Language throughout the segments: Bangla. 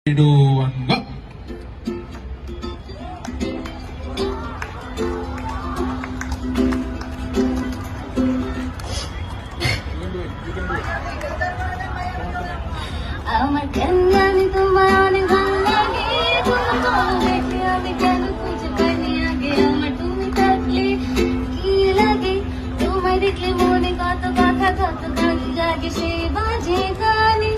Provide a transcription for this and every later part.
3, 2, 1, go. আমার কেন জানি তোমার অনেক ভালো লাগে, তোমার ভালো দেখে আমি কেন খুঁজে পাইনি আগে। আমার তুমি থাকলে কি লাগে, তোমায় দেখলে মনে কত কথা কত গান জাগে, সে বাজে গানে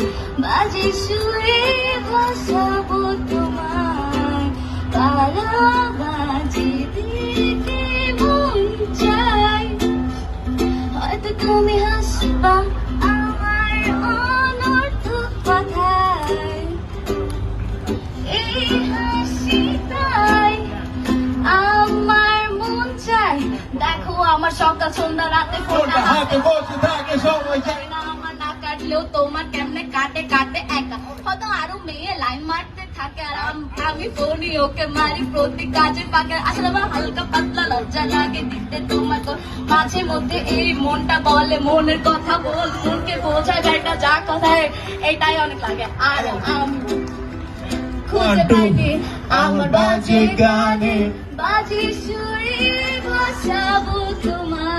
বাজে সুরে বসাবো তোমায়, ভালোবাসি দেখে মন চাই। হয়তো তুমি হাসবা আমার অনর্থ কথায়, এই হাসিটাই আমার মন চাই। দেখো আমার সকাল সন্ধ্যা রাতে ফোনটা হাতে বসে থাকে সবাই চাই না, আমার না কাটলেও তোমার কেমনে কাটে কাটে একা। হয়তো আরো মেয়ে লাইন মারতে থাকে আর আমি ফোনই ওকে মারি প্রতি কাজে পাকে। আসলে আমার হালকা পাতলা লজ্জা লাগে দিতে তোমার তো মাঝে মধ্যে, এই মনটা বলে মনের কথা বল, মনকে বোঝায় বেটা যা কথায়, এটাই অনেক লাগে। আর আমি খুঁজে পাইনি আমার বাজে গানে বাজে সুরে বসাবো তোমার।